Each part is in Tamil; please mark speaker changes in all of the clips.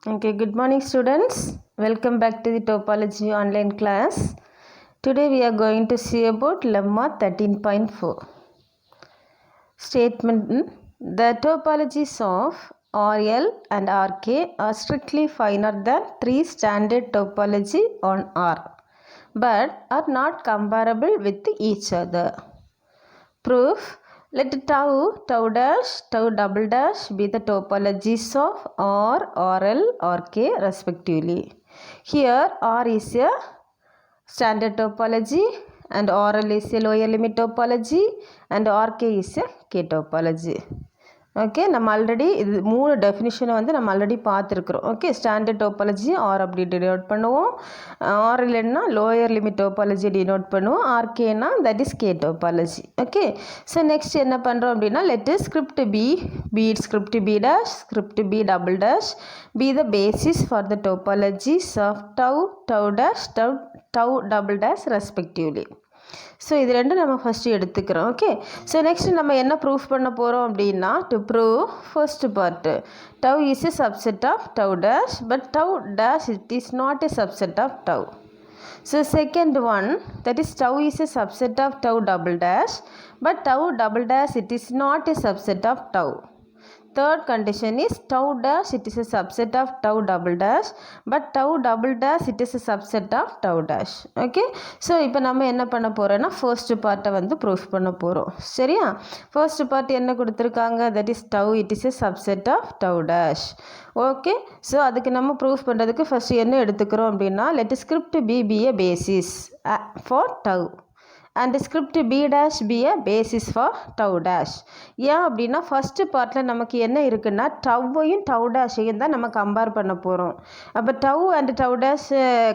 Speaker 1: Okay, good morning students. Welcome back to the topology online class. Today we are going to see about lemma 13.4. Statement: the topologies of RL and RK are strictly finer than three standard topology on R, but are not comparable with each other. Proof: let tau, tau dash, tau double dash be the topologies of R, RL, RK respectively. Here R is a standard topology and RL is a lower limit topology and RK is a K topology. Okay, நம்ம ஆல்ரெடி இது 3 டெஃபினிஷனை வந்து நம்ம ஆல்ரெடி பார்த்துருக்குறோம். ஓகே, ஸ்டாண்டர்ட் டோபாலஜி ஆர் அப்படி டினோட் பண்ணுவோம், ஆர் இல்லைன்னா லோயர் லிமிட் டோபாலஜி டினோட் பண்ணுவோம், ஆர்கேனா that is K topology. Okay, so next என்ன பண்ணுறோம் அப்படின்னா let script B script B dash script B double dash be the basis for the topologies of tau dash tau double dash respectively. So இது ரெண்டும் நம்ம ஃபஸ்ட்டு எடுத்துக்கிறோம். ஓகே, ஸோ நெக்ஸ்ட் நம்ம என்ன ப்ரூஃப் பண்ண போகிறோம் அப்படின்னா to prove first part tau is a subset of tau dash but tau dash it is not a subset of tau. So second one, that is tau is a subset of tau double dash but tau double dash it is not a subset of tau. Third condition is tau dash it is a subset of tau double dash but tau double dash it is a subset of tau dash. Okay, so இப்போ நம்ம என்ன பண்ண போகிறோன்னா ஃபர்ஸ்ட் பார்ட்டை வந்து ப்ரூஃப் பண்ண போகிறோம். சரியா, ஃபர்ஸ்ட் பார்ட் என்ன கொடுத்துருக்காங்க, that is tau it is a subset of tau dash. Okay, so அதுக்கு நம்ம ப்ரூஃப் பண்ணுறதுக்கு ஃபஸ்ட் என்ன எடுத்துக்கிறோம் அப்படின்னா let script B a basis for tau and script b dash be a basis for tau dash. ஏன் அப்படின்னா ஃபஸ்ட்டு பார்ட்டில் நமக்கு என்ன இருக்குன்னா டவ்வையும் டவு டேஷையும் தான் நம்ம கம்பேர் பண்ண போகிறோம். அப்போ tau and tau dash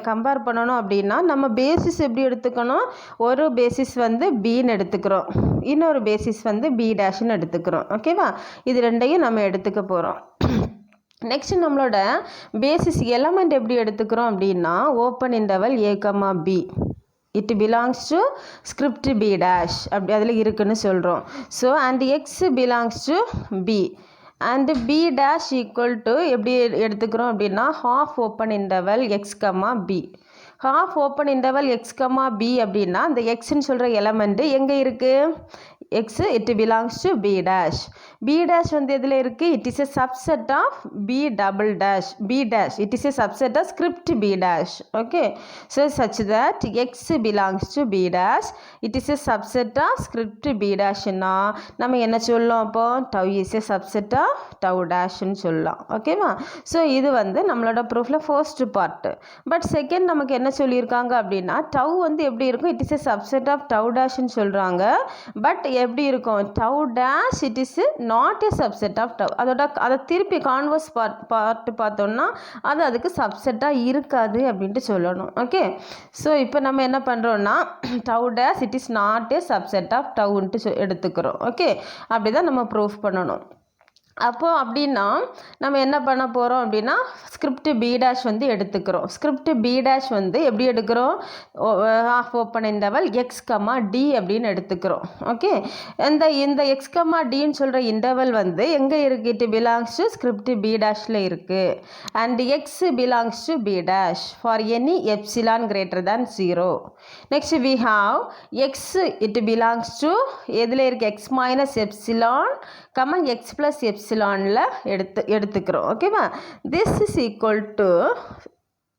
Speaker 1: compare பண்ணணும் அப்படின்னா நம்ம பேசிஸ் எப்படி எடுத்துக்கணும், ஒரு பேசிஸ் வந்து பின்னு எடுத்துக்கிறோம், இன்னொரு பேசிஸ் வந்து பி டேஷ்னு எடுத்துக்கிறோம். ஓகேவா, இது ரெண்டையும் நம்ம எடுத்துக்க போகிறோம். நெக்ஸ்ட் நம்மளோட பேசிஸ் எலமெண்ட் எப்படி எடுத்துக்கிறோம் அப்படின்னா open interval a, b it belongs to script b dash அப்படி அதில் இருக்குன்னு சொல்கிறோம். So and x belongs to b and b dash equal to எப்படி எடுத்துக்கிறோம் அப்படின்னா half open interval x, b. half open interval x, b அப்படின்னா அந்த எக்ஸ்ன்னு சொல்கிற எலமெண்ட்டு எங்கே இருக்குது, x it belongs to b dash. b dash வந்து எதில் இருக்குது, it is a subset of b double dash. b dash it is a subset of script b dash. Okay, so such that x belongs to b dash it is a subset of script b dash னா நம்ம என்ன சொல்லலாம், அப்போ tau is a subset of tau dashன்னு சொல்லலாம். ஓகேவா, ஸோ இது வந்து நம்மளோட ப்ரூஃபில் ஃபர்ஸ்ட் பார்ட்டு. பட் செகண்ட் நமக்கு என்ன சொல்லியிருக்காங்க அப்படின்னா டவ் வந்து எப்படி இருக்கும், it is a subset of tau டேஷ்னு சொல்கிறாங்க. பட் எப்படி இருக்கும், tau dash it is not a subset of tau. அதை திருப்பி கான்வர்ஸ் பார்ட்டு பார்த்தோம்னா அது அதுக்கு சப்செட்டாக இருக்காது அப்படின்ட்டு சொல்லணும். ஓகே, ஸோ இப்போ நம்ம என்ன பண்ணுறோன்னா tau dash it is not a subset of டவுன்ட்டு எடுத்துக்கிறோம். ஓகே, அப்படி தான் நம்ம ப்ரூஃப் பண்ணணும். அப்போது அப்படின்னா நம்ம என்ன பண்ண போகிறோம் அப்படின்னா ஸ்கிரிப்ட் பி டேஷ் வந்து எடுத்துக்கிறோம். ஸ்கிரிப்ட் பி டேஷ் வந்து எப்படி எடுக்கிறோம், half open interval x, d அப்படின்னு எடுத்துக்கிறோம். ஓகே, இந்த எக்ஸ், டின்னு சொல்கிற இன்டர்வல் வந்து எங்கே இருக்குது, it belongs to script B டேஷில் இருக்குது and x belongs to B dash for any epsilon greater than 0. Next we have x it belongs to எதில் இருக்குது, x minus epsilon x plus எப்சிலானில் எடுத்துக்கிறோம். ஓகேவா, this is equal to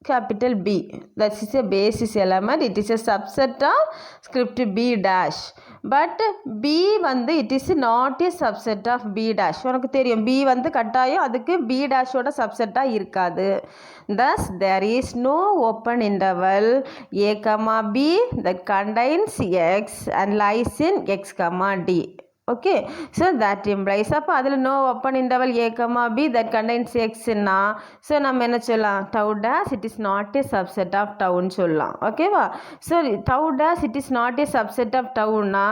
Speaker 1: capital B, that is a basis element, it is a subset of script B dash but B வந்து it is not a subset of B dash. உனக்கு தெரியும் B வந்து கட்டாயம் அதுக்கு B dashோட சப்செட்டாக இருக்காது. Thus there is no open interval a, b that contains x and lies in x, d. Okay, so that implies அப்போ அதில் no open interval a, b that contains எக்ஸ்னா ஸோ நம்ம என்ன சொல்லலாம், tau dash it is not a subset of டவுன்னு சொல்லலாம். ஓகேவா, so tau dash it is not a subset of டவுன்னா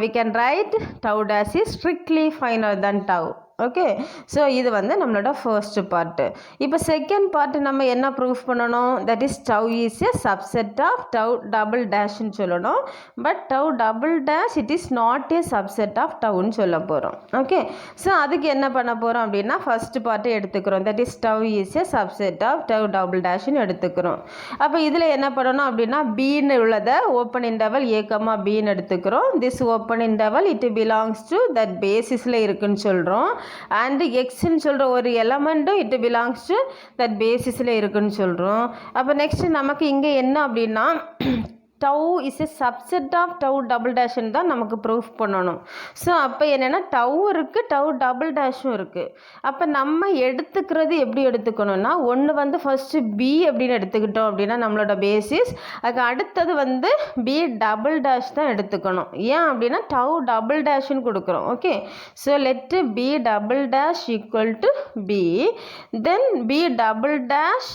Speaker 1: we can write tau dash is strictly finer then tau. Okay. So இது வந்து நம்மளோட ஃபர்ஸ்ட் பார்ட்டு. இப்போ செகண்ட் பார்ட் நம்ம என்ன ப்ரூஃப் பண்ணணும்? That is tau is a subset of tau double டேஷ்னு சொல்லணும். But tau double dash it is not a subset of டவ்னு சொல்ல போகிறோம். ஓகே. ஸோ அதுக்கு என்ன பண்ண போகிறோம் அப்படின்னா ஃபர்ஸ்ட் பார்ட்டை எடுத்துக்கிறோம். That is tau is a subset of tau double டேஷ்னு எடுத்துக்கிறோம். அப்போ இதில் என்ன பண்ணணும் அப்படின்னா பின்னு உள்ளதை ஓப்பன் இன்டர்வல் ஏ கமா பின்னு எடுத்துக்கிறோம். This open interval it belongs to that பேசிஸில் இருக்குன்னு சொல்கிறோம். அண்ட் எக்ஸ்ன்னு சொல்கிற ஒரு எலமெண்ட்டும் இட் பிலாங்ஸ் டு தட் பேசிஸில் இருக்குன்னு சொல்கிறோம். அப்போ நெக்ஸ்ட் நமக்கு இங்கே என்ன அப்படின்னா tau is a subset of tau double டேஷ்னு தான் நமக்கு ப்ரூஃப் பண்ணணும். ஸோ அப்போ என்னென்னா டவ் இருக்குது, டவ் டபுள் டேஷும் இருக்குது. அப்போ நம்ம எடுத்துக்கிறது எப்படி எடுத்துக்கணும்னா ஒன்று வந்து ஃபஸ்ட்டு பி அப்படின்னு எடுத்துக்கிட்டோம் அப்படின்னா நம்மளோட பேசிஸ். அதுக்கு அடுத்தது வந்து பி டபுள் டேஷ் தான் எடுத்துக்கணும். ஏன் அப்படின்னா டவ் டபுள் டேஷ்னு கொடுக்குறோம். Okay. So let B double dash equal to B, then B double dash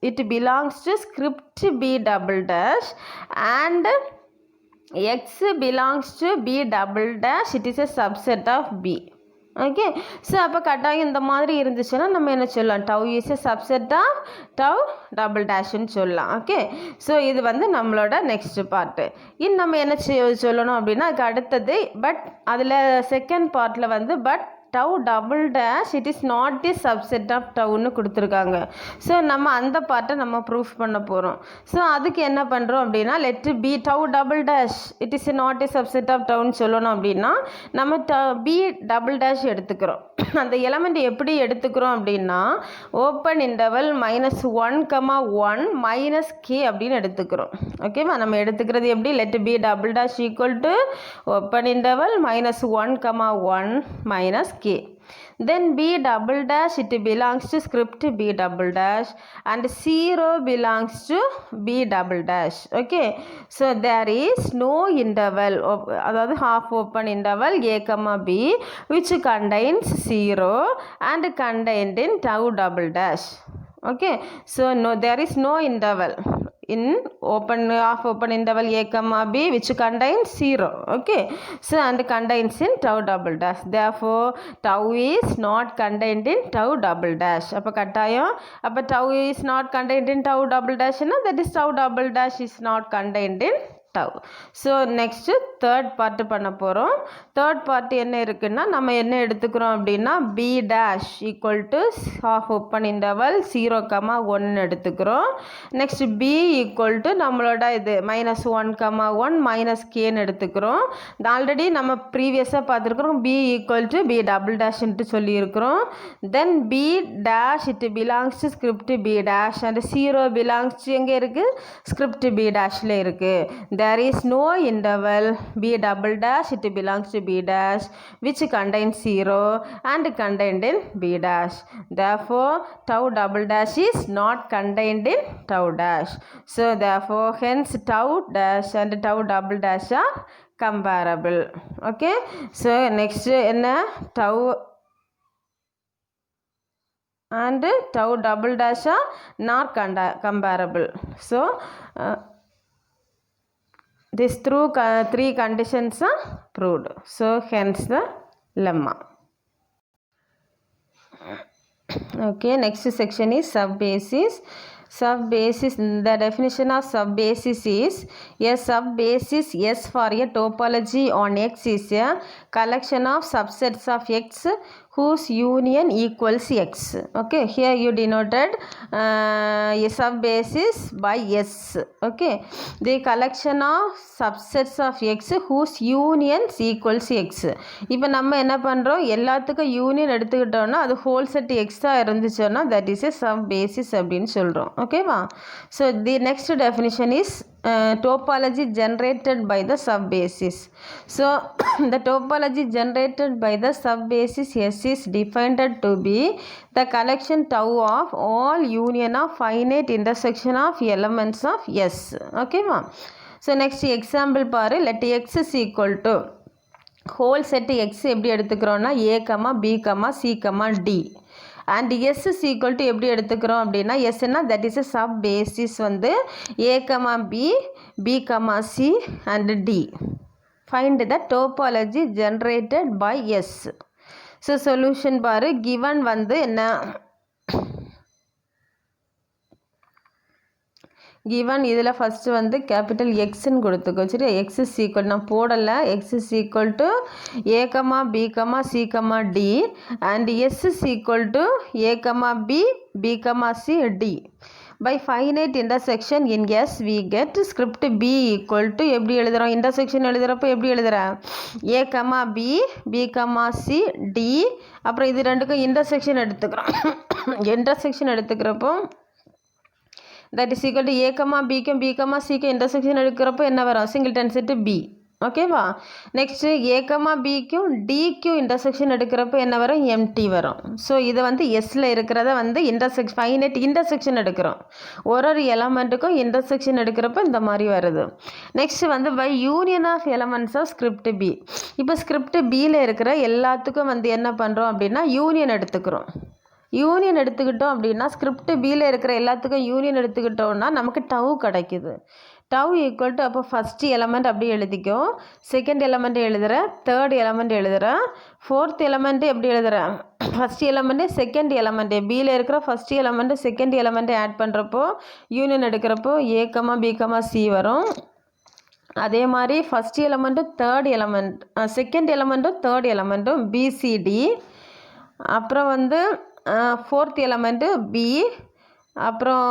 Speaker 1: it belongs to script b double dash and x belongs to b double dash. It is a subset of b. Okay. So அப்போ கட்டாயம் இந்த மாதிரி இருந்துச்சுன்னா நம்ம என்ன சொல்லலாம்? Tau is a subset of tau double டேஷ்னு சொல்லலாம். ஓகே. ஸோ இது வந்து நம்மளோட நெக்ஸ்ட் பார்ட்டு. இன்னும் நம்ம என்ன சொல்லணும் அப்படின்னா அதுக்கு அடுத்தது பட் அதில் செகண்ட் பார்ட்டில் வந்து but tau double dash it is not the subset of டவ்னு கொடுத்துருக்காங்க. ஸோ நம்ம அந்த பார்ட்டை நம்ம ப்ரூஃப் பண்ண போகிறோம். ஸோ அதுக்கு என்ன பண்ணுறோம் அப்படின்னா let B tau double dash it is not a subset of டவ்னு சொல்லணும் அப்படின்னா நம்ம பி டபுள் டேஷ் எடுத்துக்கிறோம். அந்த எலமெண்ட் எப்படி எடுத்துக்கிறோம் அப்படின்னா ஓப்பன் இன்டர்வல் -1, -k அப்படின்னு எடுத்துக்கிறோம். ஓகேவா? நம்ம எடுத்துக்கிறது எப்படி? Let B double dash equal to open interval -1, -k. Then b double dash it belongs to script b double dash and 0 belongs to b double dash. Okay. So there is no interval அதாவது half open interval a comma b which contains 0 and contained in tau double dash. Okay. So no, there is no interval in half open interval a comma b which contains 0. Okay. So and contains in tau double dash. Therefore tau is not contained in tau double dash. அப்போ கட்டாயம் அப்போ tau is not contained in tau double dash னா that is tau double dash is not contained in tau. So next third part பண்ண போகிறோம். தேர்ட் பார்ட் என்ன இருக்குன்னா நம்ம என்ன எடுத்துக்கிறோம் அப்படின்னா B dash equal to half open interval 0, 1 எடுத்துக்கிறோம். நெக்ஸ்ட் பி ஈக்குவல் டு நம்மளோட இது -1, -kன்னு எடுத்துக்கிறோம். ஆல்ரெடி நம்ம ப்ரீவியஸாக பார்த்துருக்குறோம் B equal to B double டேஷ்ன்ட்டு சொல்லியிருக்கிறோம். Then B dash it belongs to script B dash and 0 belongs to எங்கே இருக்குது? ஸ்கிரிப்ட் பி டேஷில் இருக்குது. There is no interval b double dash it belongs to b dash which contains 0 and contained in b dash. Therefore tau double dash is not contained in tau dash. So therefore hence tau dash and tau double dash are comparable. Okay. So next என்ன tau and tau double dash are not comparable. So these three conditions are proved. So hence the lemma. Okay, next section is subbasis. Subbasis, the definition of subbasis is a subbasis S for a topology on X is a collection of subsets of X whose union equals X. Okay, here you denoted a subbasis by S. Okay, the collection of subsets of X whose unions equals X. இப்போ நம்ம என்ன பண்ணுறோம்? எல்லாத்துக்கும் யூனியன் எடுத்துக்கிட்டோம்னா அது ஹோல் செட் எக்ஸாக இருந்துச்சோன்னா தட் இஸ் எ சப்பேசிஸ் அப்படின்னு சொல்கிறோம். ஓகேவா? So the next definition is topology generated by the subbasis. So the topology generated by the subbasis S is defined to be the collection tau of all union of finite intersection of elements of S. Okay ma? So next example பாரு. let x is equal to whole set x எப்படி எடுத்துக்கிறோம்னா a, b, c, d and s is equal to எப்படி எடுத்துக்கிறோம் அப்படின்னா sனா that is a sub basis வந்து a, b, b, c and d. Find the topology generated by S. So solution பாரு, கிவன் வந்து என்ன, கிவன் இதில் ஃபஸ்ட்டு வந்து கேபிட்டல் எக்ஸ்ன்னு கொடுத்துக்கோ. சரி, எக்ஸ் இஸ் ஈக்குவல், நான் போடலை, x is equal to A comma B comma C comma D and S is equal to A comma B comma C D. By finite intersection in S we get script B equal to எப்படி எழுதுகிறோம், இன்டர்செக்ஷன் எழுதுகிறப்போ எப்படி எழுதுகிறேன், A comma B comma C D. அப்புறம் இது ரெண்டுக்கும் இன்டர்செக்ஷன் எடுத்துக்கிறோம். இன்டர்செக்ஷன் எடுத்துக்கிறப்போ that is equal to A comma பிக்கும் பி கமா சிக்கும் இன்டர்செக்ஷன் எடுக்கிறப்போ என்ன வரும், சிங்கிள்டன் செட்டு பி. ஓகேவா. நெக்ஸ்ட்டு ஏ கமா பிக்கும் டிக்கும் இன்டர்செக்ஷன் எடுக்கிறப்போ என்ன வரும், எம்டி வரும். ஸோ இதை வந்து எஸ்ஸில் இருக்கிறத வந்து ஃபைனைட் இன்டர்செக்ஷன் எடுக்கிறோம். ஒரு எலமெண்ட்டுக்கும் இன்டர்செக்ஷன் எடுக்கிறப்போ இந்த மாதிரி வருது. நெக்ஸ்ட்டு வந்து by union of elements of script B. இப்போ ஸ்கிரிப்ட் பியில் இருக்கிற எல்லாத்துக்கும் வந்து என்ன பண்ணுறோம் அப்படின்னா யூனியன் எடுத்துக்கிறோம். யூனியன் எடுத்துக்கிட்டோம் அப்படின்னா ஸ்கிரிப்ட் பியில் இருக்கிற எல்லாத்துக்கும் யூனியன் எடுத்துக்கிட்டோம்னா நமக்கு டவு கிடைக்குது. டவு ஈக்குவல் டு, அப்போ ஃபஸ்ட்டு எலமெண்ட் அப்படி எழுதிக்கோ, செகண்ட் எலமெண்ட் எழுதுகிறேன், தேர்ட் எலமெண்ட் எழுதுகிறேன், ஃபோர்த் எலமெண்ட்டு எப்படி எழுதுகிறேன், ஃபஸ்ட் எலமெண்ட்டு செகண்ட் எலமெண்ட்டு, பியில் இருக்கிற first element second element add பண்ணுறப்போ யூனியன் எடுக்கிறப்போ A comma B comma C வரும். அதே மாதிரி ஃபஸ்ட் எலமெண்ட்டும் தேர்ட் எலமெண்ட், செகண்ட் எலமெண்ட்டும் தேர்ட் எலமெண்ட்டும் பிசிடி. அப்புறம் வந்து ஃபோர்த் எலமெண்ட்டு பி. அப்புறம்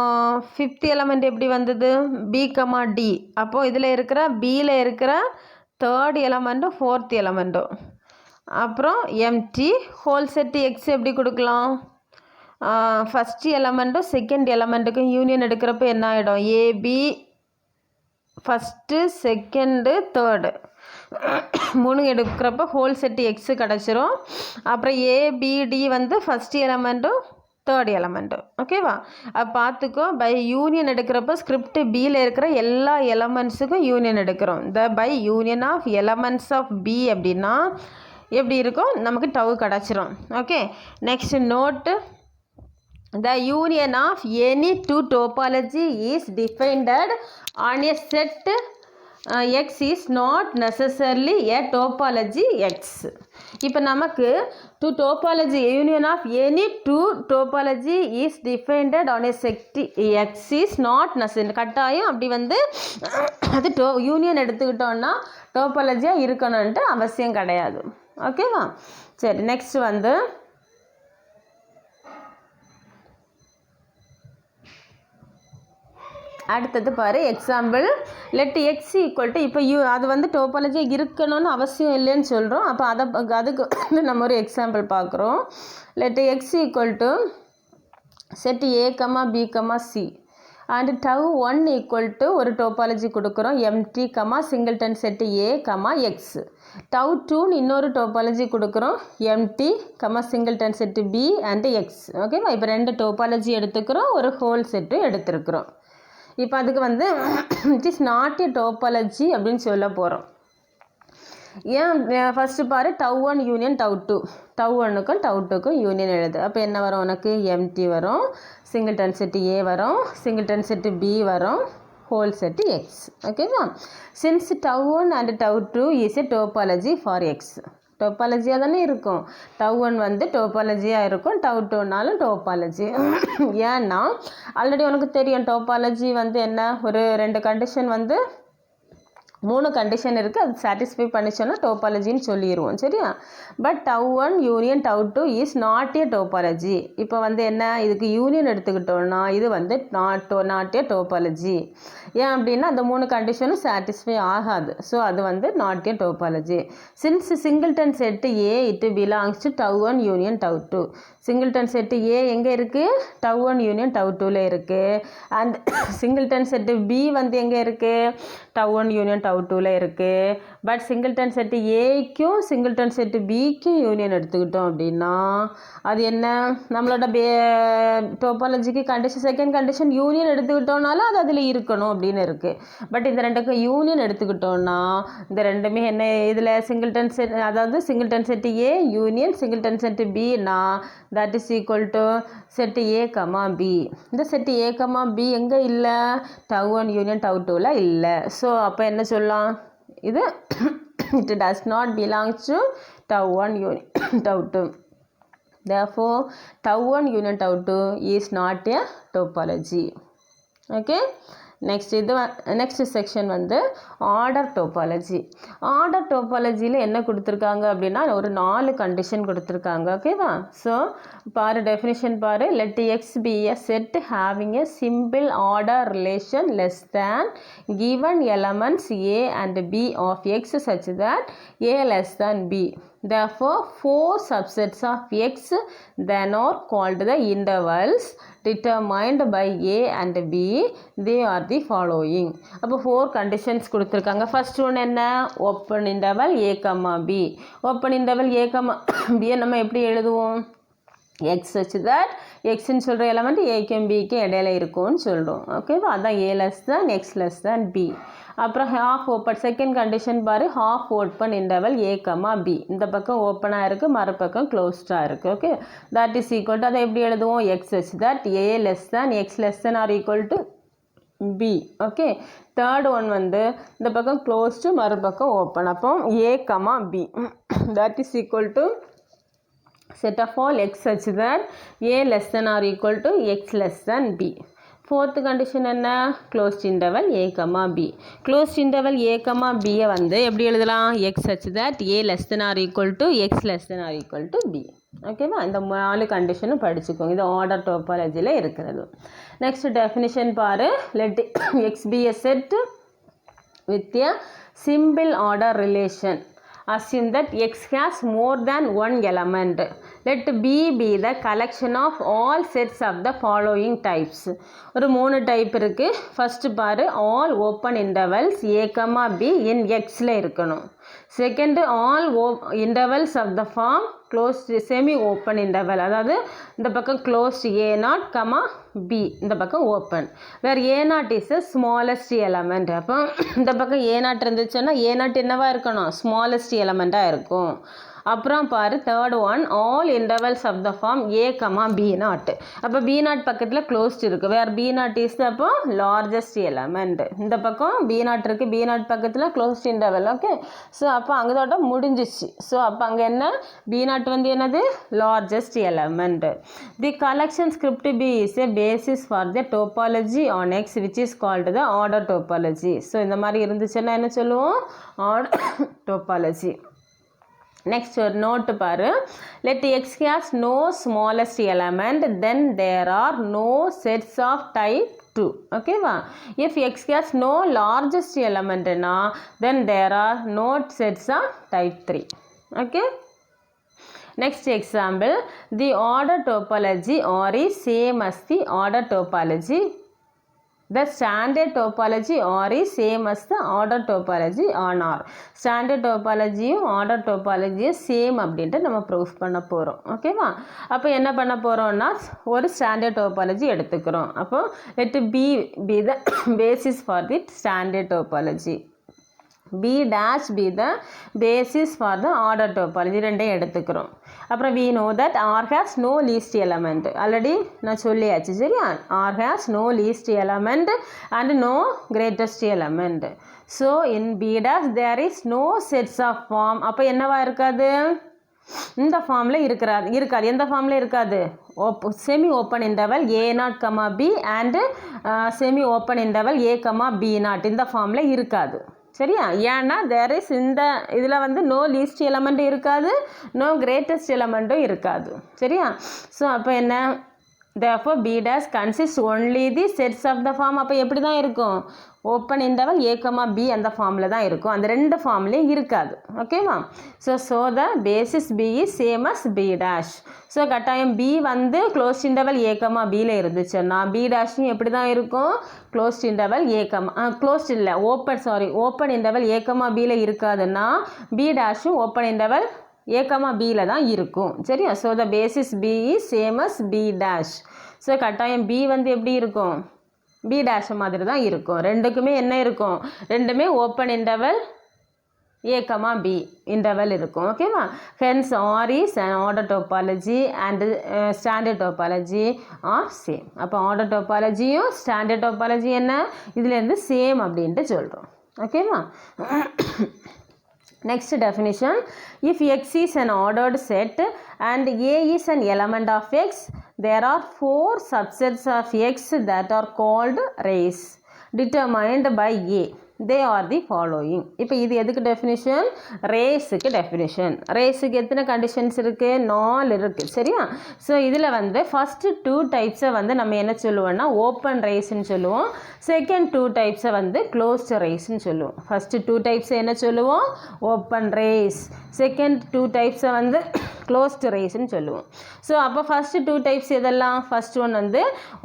Speaker 1: ஃபிஃப்த் எலமெண்ட் எப்படி வந்தது, பி கமா டி. அப்போது இதில் இருக்கிற பியில் இருக்கிற தேர்ட் எலமெண்ட்டும் ஃபோர்த் எலமெண்ட்டும். அப்புறம் எம்டி ஹோல் செட்டு எக்ஸ் எப்படி கொடுக்கலாம், ஃபஸ்ட் எலமெண்ட்டும் செகண்ட் எலமெண்ட்டுக்கும் யூனியன் எடுக்கிறப்ப என்ன ஆகிடும், ஏபி ஃபஸ்ட்டு செகண்டு தேர்டு 3 எடுக்கிறப்ப ஹோல் செட்டு எக்ஸு கிடச்சிரும். அப்புறம் ஏபிடி வந்து ஃபஸ்ட் எலமெண்ட்டும் தேர்ட் எலமெண்ட்டும். ஓகேவா. அது பார்த்துக்கோ, பை யூனியன் எடுக்கிறப்ப ஸ்கிரிப்ட் பியில் இருக்கிற எல்லா எலமெண்ட்ஸுக்கும் யூனியன் எடுக்கிறோம். The by union of elements of B அப்படின்னா எப்படி இருக்கும், நமக்கு டவு கிடச்சிரும். Okay. Next note, the union of any two topology is defined on a set x is not necessarily a topology x. இப்போ நமக்கு two topology union of any two topology is defined on a set x is not necessary. கட்டாயம் அப்படி வந்து அது யூனியன் எடுத்துக்கிட்டோன்னா டோபாலஜியாக இருக்கணும்ன்ட்டு அவசியம் கிடையாது. ஓகேவா. சரி, நெக்ஸ்ட் வந்து அடுத்தது பாரு, example let x equal to, இப்போ அது வந்து டோபாலஜியாக இருக்கணும்னு அவசியம் இல்லைன்னு சொல்கிறோம். அப்போ அதுக்கு வந்து நம்ம ஒரு எக்ஸாம்பிள் பார்க்குறோம். Let x equal to set A comma B comma C and tau 1 equal to ஒரு டோபாலஜி கொடுக்குறோம், empty comma singleton set A comma x. Tau 2ன்னு இன்னொரு டோபாலஜி கொடுக்குறோம், empty comma singleton set B and x. ஓகேவா. இப்போ 2 டோபாலஜி எடுத்துக்கிறோம், ஒரு ஹோல் செட்டு எடுத்துருக்குறோம். இப்போ அதுக்கு வந்து it is not a topology அப்படின்னு சொல்ல போகிறோம். ஏன், ஃபஸ்ட்டு பாரு, டவ் 1 யூனியன் டவ் 2, டவ் 1க்கும் டவ் 2க்கும் யூனியன் எழுது. அப்போ என்ன வரும் உனக்கு, எம்டி வரும், சிங்கிள்டன் செட்டு ஏ வரும், சிங்கிள்டன் செட்டு பி வரும், ஹோல் செட்டு எக்ஸ். ஓகேவா. Since tau 1 and tau 2 is a topology for x. டோபாலஜியாக தானே இருக்கும். டவ் 1 வந்து டோபாலஜியாக இருக்கும், டவ் 2னாலும் டோபாலஜி. ஏன்னா ஆல்ரெடி உனக்கு தெரியும் டோபாலஜி வந்து என்ன, ஒரு 2 கண்டிஷன் வந்து 3 கண்டிஷன் இருக்குது, அது சாட்டிஸ்ஃபை பண்ணிச்சோன்னா டோபாலஜின்னு சொல்லிடுவோம். சரியா. But tau 1 union tau 2 is not a topology. இப்போ வந்து என்ன, இதுக்கு யூனியன் எடுத்துக்கிட்டோன்னா இது வந்து நாட் ஏ டோபாலஜி. ஏன் அப்படின்னா அந்த 3 கண்டிஷனும் சாட்டிஸ்ஃபை ஆகாது. ஸோ அது வந்து not a topology. Since singleton set A it belongs to tau 1 union tau 2. Singleton set A எங்கே இருக்குது, டவ் 1 யூனியன் டவ் 2ல இருக்குது. அண்ட் சிங்கிள்டன் செட்டு பி வந்து எங்கே இருக்குது, டவ் 1 யூனியன் டவ் 2ல இருக்குது. பட் சிங்கிள்டன் செட்டு ஏக்கும் சிங்கிள்டன் செட்டு பிக்கும் யூனியன் எடுத்துக்கிட்டோம் அப்படின்னா அது என்ன, நம்மளோட டோபாலஜிக்கு கண்டிஷன் செகண்ட் கண்டிஷன் யூனியன் எடுத்துக்கிட்டோம்னாலும் அது அதில் இருக்கணும் அப்படின்னு இருக்குது. பட் இந்த 2க்கும் யூனியன் எடுத்துக்கிட்டோன்னா இந்த ரெண்டுமே என்ன, இதில் சிங்கிள்டன் செட், அதாவது singleton set A union singleton set பின்னா that is equal to set A comma B. இந்த செட்டு ஏ கமா பி எங்கே இல்லை, டவ் 1 யூனியன் டவ் 2ல இல்லை. ஸோ அப்போ என்ன சொல்லலாம், இது it does not belongs to tau 1 union tau 2. Therefore, tau 1 union tau 2 is not a topology. Okay. next section வந்து ஆர்டர் டோபாலஜி. ஆர்டர் டோபாலஜியில் என்ன கொடுத்துருக்காங்க அப்படின்னா ஒரு 4 கண்டிஷன் கொடுத்துருக்காங்க. ஓகேவா? ஸோ பாரு டெஃபினிஷன் பாரு. let x be a set having a simple order relation less than given elements a and b of x such that a less than b. Therefore, 4 subsets of x then are called the intervals determined by a and b. They are the following. அப்போ 4 conditions கொடுத்துருக்காங்க. ஃபர்ஸ்ட் ஒன் என்ன? Open interval a, b. Open interval a, b நம்ம எப்படி எழுதுவோம்? x such that xன்னு சொல்கிற எலமெண்ட் ஏக்கும் பிக்கும் இடையில இருக்கும்னு சொல்கிறோம். ஓகேவா? அதான் a less than x less than b. அப்புறம் ஹாஃப் ஓப்பன் செகண்ட் கண்டிஷன் பாரு. Half open interval a, b. இந்த பக்கம் ஓப்பனாக இருக்குது, மறுபக்கம் க்ளோஸ்டாக இருக்குது. Okay, that is equal to அதை எப்படி எழுதுவோம்? x such that a less than x less than or equal to b. Okay, third one வந்து இந்த பக்கம் க்ளோஸ்டு, மறுபக்கம் ஓப்பன். அப்போ a, b. That is equal to set of all x such that a less than or equal to x less than b. fourth condition என்ன? closed interval a, b. closed interval a, b வந்து எப்படி எழுதலாம்? x such that a less than or equal to x less than or equal to b. ஓகேவா? இந்த 4 கண்டிஷனும் படிச்சுக்கோங்க. இது ஆர்டர் டோபாலஜியில் இருக்கிறது. நெக்ஸ்ட் டெஃபினிஷன் பாரு. let x be a set with a simple order relation. Assume that x has more than one element. Let b be the collection of all sets of the following types. ஒரு 3 டைப் இருக்கு. ஃபர்ஸ்ட் பாரு, all open intervals a, b in xல இருக்கணும். Second, all intervals of the form closed semi open interval. அதாவது இந்த பக்கம் closed a0, b, இந்த பக்கம் open. where a0 is the smallest element. அப்போ இந்த பக்கம் a0 இருந்துச்சுன்னா a0 என்னவா இருக்கணும்? smallest elementா இருக்கும். அப்புறம் பாரு third one, all intervals of the form a, b0. அப்போ b0 பக்கத்தில் க்ளோஸ்ட் இருக்குது. வேறு b0 இஸ் அப்போ லார்ஜஸ்ட் எலமெண்ட். இந்த பக்கம் b0 இருக்குது, b0 பக்கத்தில் க்ளோஸ்ட் இன்டர்வல். ஓகே, ஸோ அப்போ அங்கதோட முடிஞ்சிச்சு. ஸோ அப்போ அங்கே என்ன? b0 வந்து என்னது? Largest element. The collection script b is a basis for the topology on x which is called the order topology. So இந்த மாதிரி இருந்துச்சுன்னா என்ன சொல்லுவோம்? Order topology. நெக்ஸ்ட் ஒரு நோட்டு பாரு. let x has no smallest element then there are no sets of type 2. ஓகேவா? if x has no largest element then there are no sets of type 3. okay, next example, the order topology R is same as the order topology. The standard topology R is same as the order topology on R. Standard topology order topology same அப்படின்ட்டு நம்ம ப்ரூஃப் பண்ண போகிறோம். ஓகேவா? அப்போ என்ன பண்ண போகிறோம்னா ஒரு ஸ்டாண்டர்ட் டோபாலஜி எடுத்துக்கிறோம். அப்போ let b be the basis for the standard topology. b dash be the basis for the order topology. ரெண்டையும் எடுத்துக்கிறோம். அப்புறம் we know that R has no least element. Already நான் சொல்லியாச்சு. சரியா? R has no least element and no greatest element. So in b dash there is no sets of form. அப்போ என்னவா இருக்காது? இந்த ஃபார்மில் இருக்காது. எந்த ஃபார்மில் இருக்காது? Semi open interval a0, b and semi open interval a, b0 இந்த ஃபார்மில் இருக்காது. சரியா? ஏன்னா தேர் இஸ் இந்த இதில் வந்து நோ லீஸ்ட் எலமெண்ட்டும் இருக்காது, நோ கிரேட்டஸ்ட் எலமெண்ட்டும் இருக்காது. சரியா? ஸோ அப்போ என்ன? therefore b dash consists only the sets of the form. அப்போ எப்படி தான் இருக்கும்? ஓப்பன் இன்டர்வல் a, b அந்த ஃபார்மில் தான் இருக்கும். அந்த ரெண்டு ஃபார்ம்லேயும் இருக்காது. ஓகேவா? So the basis b is same as b dash. So கட்டாயம் b வந்து க்ளோஸ்ட் இன்டர்வல் a, bயில் இருந்துச்சுன்னா b டேஷும் எப்படி தான் இருக்கும்? க்ளோஸ்ட் இன்டர்வல் க்ளோஸ்ட் இல்லை ஓப்பன் இன்டர்வல் a, bயில் இருக்காதுன்னா b டேஷும் ஓப்பன் இன்டர்வல் a, bயில் தான் இருக்கும். சரியா? So the basis b is same as b dash. So கட்டாயம் b வந்து எப்படி இருக்கும்? b dash மாதிரி தான் இருக்கும். ரெண்டுக்குமே என்ன இருக்கும்? ரெண்டுமே open interval a, b interval இருக்கும். ஓகேவா? Hence R is an order topology and standard topology are same. அப்போ ஆர்டர் டோபாலஜியும் ஸ்டாண்டர்ட் டோபாலஜி என்ன? இதுலேருந்து சேம் அப்படின்ட்டு சொல்கிறோம். ஓகேவா? Next definition, if X is an ordered set and A is an element of X, there are 4 subsets of X that are called rays determined by A. They are the following. இப்போ இது எதுக்கு டெஃபினிஷன்? ரேஸுக்கு டெஃபினிஷன். ரேஸுக்கு எத்தனை கண்டிஷன்ஸ் இருக்குது? 4 இருக்குது. சரியா? ஸோ இதில் வந்து ஃபஸ்ட்டு 2 டைப்ஸை வந்து நம்ம என்ன சொல்லுவோம்னா ஓப்பன் ரேஸ்ன்னு சொல்லுவோம். செகண்ட் 2 டைப்ஸை வந்து க்ளோஸ்டு ரேஸ்ன்னு சொல்லுவோம். ஃபஸ்ட்டு 2 டைப்ஸை என்ன சொல்லுவோம்? Open race. செகண்ட் 2 டைப்ஸை வந்து க்ளோஸ்டு ரேஸ்ன்னு சொல்லுவோம். ஸோ அப்போ ஃபஸ்ட்டு 2 டைப்ஸ் எதெல்லாம்? ஃபஸ்ட் ஒன் வந்து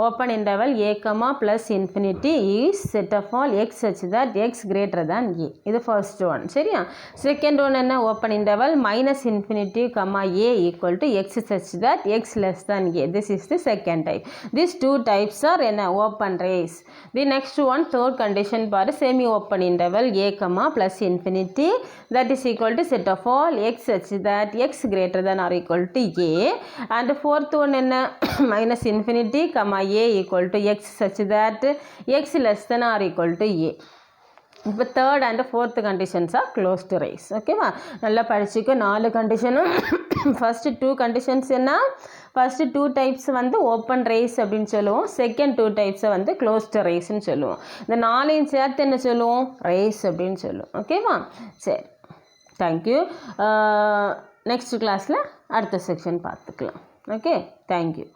Speaker 1: open interval a, plus infinity is set of all x such that x greater than a. இது ஃபர்ஸ்ட் ஒன். சரியா? செகண்ட் ஒன் என்ன? Open interval minus infinity a equal to x such that x less than a. This is the second type. These 2 types are என்ன? Open race. The next one, third condition பாரு, semi open interval a, plus infinity that is equal to set of all x such that x greater than or equal to a. And fourth one என்ன? minus infinity a equal to x such that x less than or equal to a. இப்போ third and fourth conditions are closed rays. ஓகேவா? நல்லா படிச்சுக்க. 4 கண்டிஷனும் ஃபஸ்ட்டு 2 கண்டிஷன்ஸ் என்ன? ஃபஸ்ட்டு 2 டைப்ஸ் வந்து ஓப்பன் ரேஸ் அப்படின்னு சொல்லுவோம். செகண்ட் 2 டைப்ஸை வந்து க்ளோஸ்டு ரேஸ்ன்னு சொல்லுவோம். இந்த 4ஐயும் சேர்த்து என்ன சொல்லுவோம்? ரேஸ் அப்படின்னு சொல்லுவோம். ஓகேவா? சரி, தேங்க்யூ. நெக்ஸ்ட் கிளாஸில் அடுத்த செக்ஷன் பார்த்துக்கலாம். Okay, thank you.